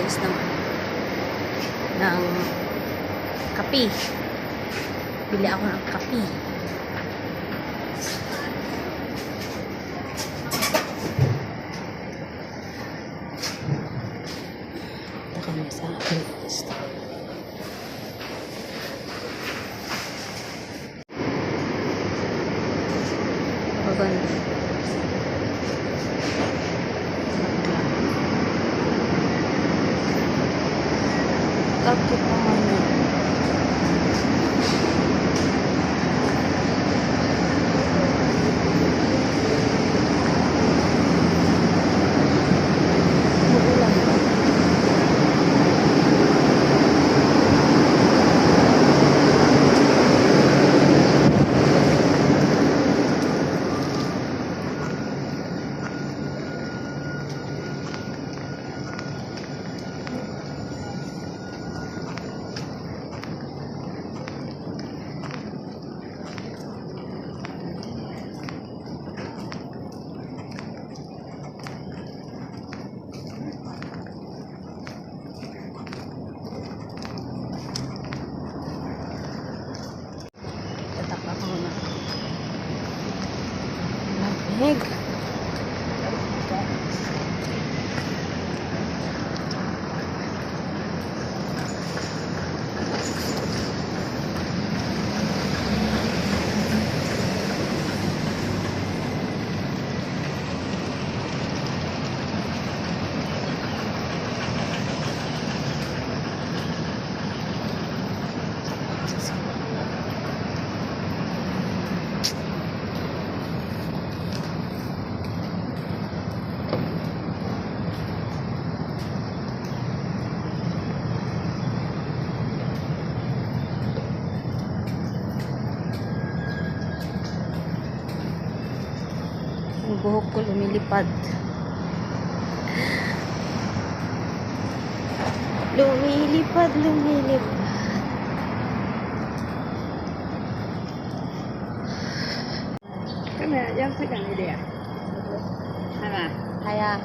pagkatapos ng kape. Bili ako ng kape. Ito kami sa aking gusto. Paganda. Kapit naman yun. Magulang ba? Tatak ako muna. Lamig. Ang buhok ko lumilipad. Lumilipad, lumilipad. Cái này dân phải cần này đẹp. Hay là Kaya,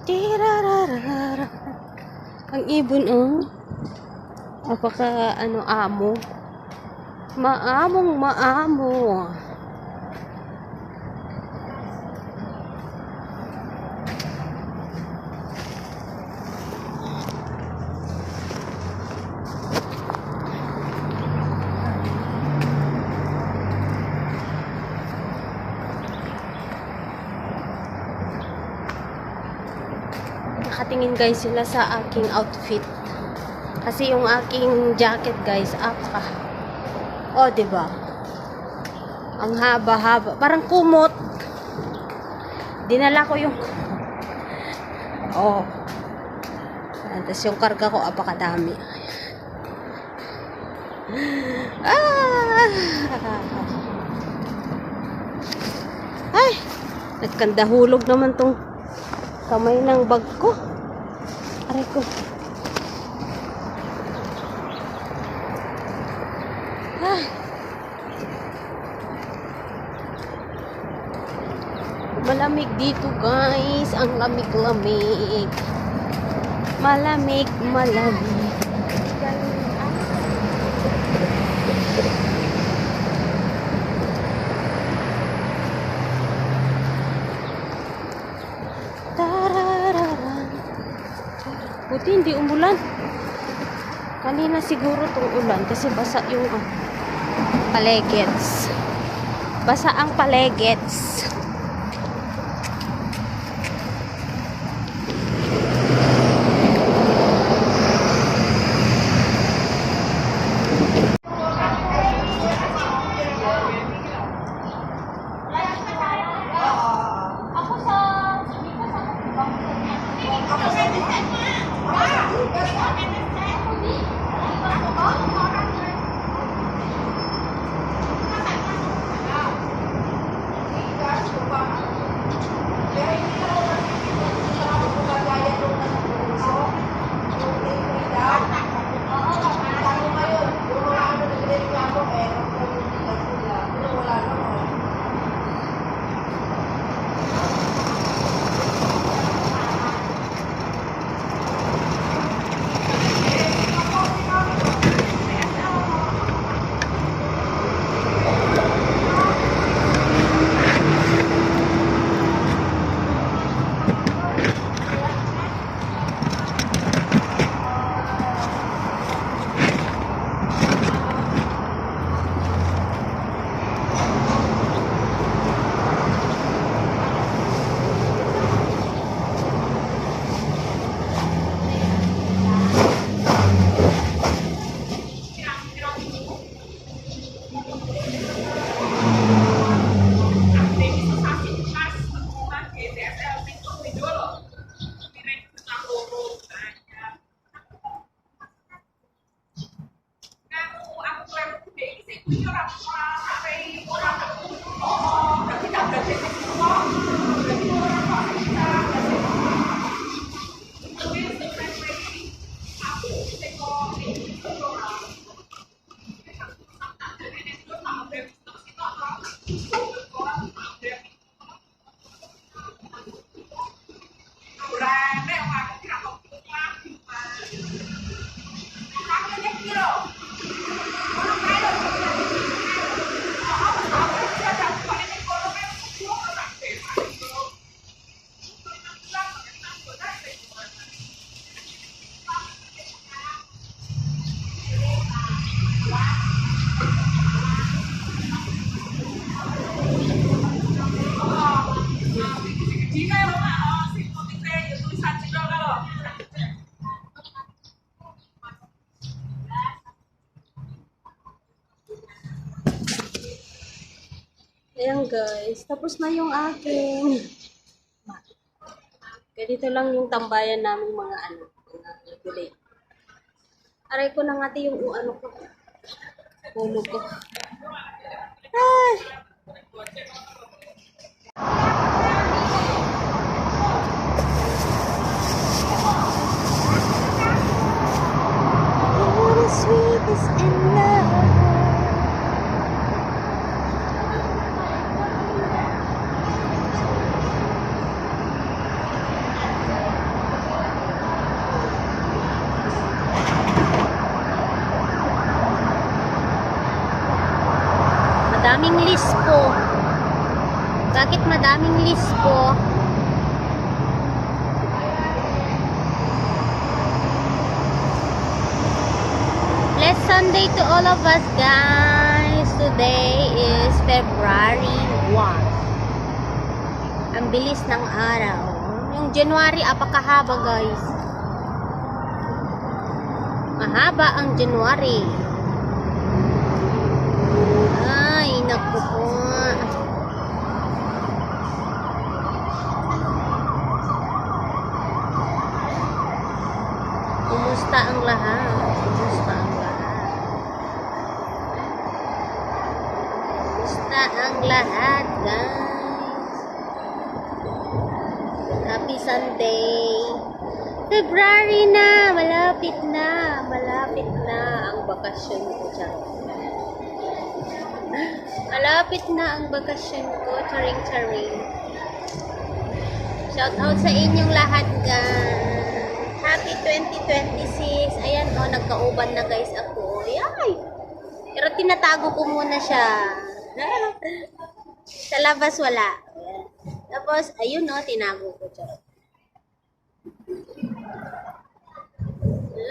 tirararara. Ang ibon, oh. Apaka, amo. Maamong maamo. Nakatingin guys sila sa aking outfit. Kasi yung aking jacket guys, apaka. Oh, 'di ba? Ang haba-haba, parang kumot. Dinala ko yung oh. Tapos yung karga ko apakadami. Ah! Ay, nagkandahulog naman tong kamay ng bag ko. Aray ko. Ah. lamig dito guys. Ang lamig-lamig. Malamig, malamig. Tarararan. Buti hindi umulan. Kanina siguro itong ulan kasi basa yung palegets. Basa ang palegets. Ayan guys, tapos na yung aking. Ganito lang yung tambayan namin mga mga gulay. Aray ko na nga yung ko. Hulog ko. Ay! What is sweet is in love. Madaming lispo. Bakit madaming lispo? Blessed Sunday to all of us, guys. Today is February 1. Ang bilis ng araw. Yung January, apakahaba, guys. Mahaba ang January. Ay, naku po. Kumusta ang lahat? Kumusta ang lahat? Kumusta ang lahat, guys? Happy Sunday. February na. Malapit na. Malapit na ang bakasyon ko dyan. Malapit na ang bakasyon ko. Charing-charing. Shout out sa inyong lahat, guys. Happy 2026. Ayan, oh, nagkauban na guys ako. Yay! Pero tinatago ko muna siya. Sa labas wala. Tapos, ayun, no, tinago ko siya.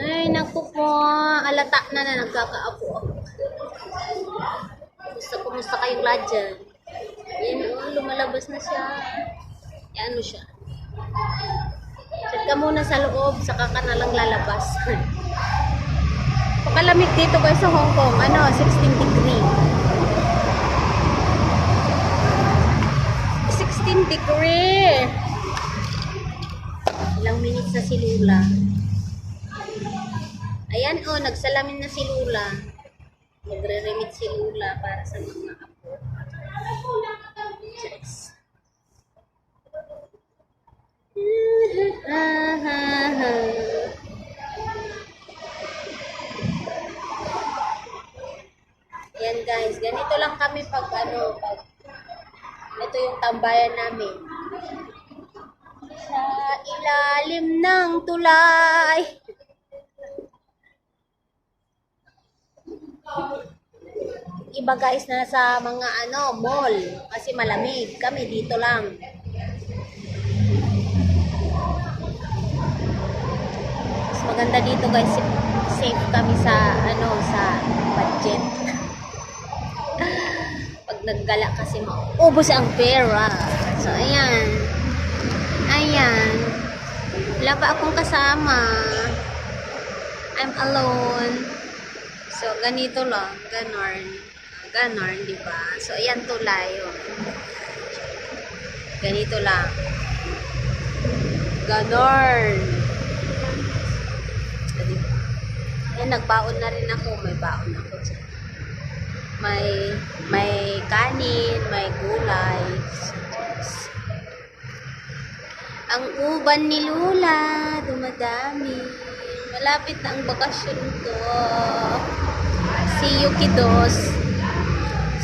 Ay, naku po. Alata na nagkakaapo ako. Kumusta kayong lahat dyan? Ayan, oh, lumalabas na siya. Ano siya? Chat ka muna sa loob, saka ka na lang lalabas. Pakalamig dito guys sa Hong Kong. 16 degree. 16 degree. Ilang minutes na si Lula. Ayan, oh, nagsalamin na si Lula. Nagre-remit si Lula para sa mga apo. Yes. Yan guys, ganito lang kami pag ito yung tambayan namin. Sa ilalim ng tulay. Iba guys na sa mga mall kasi malamig. Kami dito lang. Mas maganda dito guys, safe kami sa sa budget. Pag naggala kasi maubos ang pera. So ayan. Ayan. Wala pa akong kasama. I'm alone. So ganito lang, ganon, di ba? So ayan tulay. Oh. Ganito lang. Ganon. Ayan, nagbaon na rin ako. May baon ako dyan. May kanin, may gulay. Ang uban ni Lula, dumadami. Malapit na ang bakasyon ko. See you, kiddos.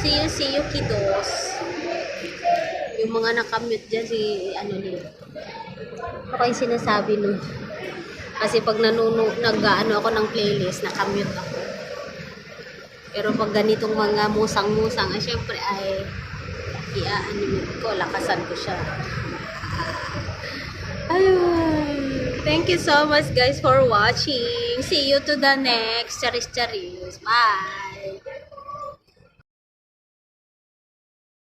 See you, kiddos. Yung mga nakamute dyan, nila. Ano kayong sinasabi nun? Kasi pag nag-ano ako ng playlist, nakamute ako. Pero pag ganitong mga musang-musang, syempre ay i-animate ko, lakasan ko siya. Ayun. Thank you so much guys for watching. See you to the next. Charis. Bye!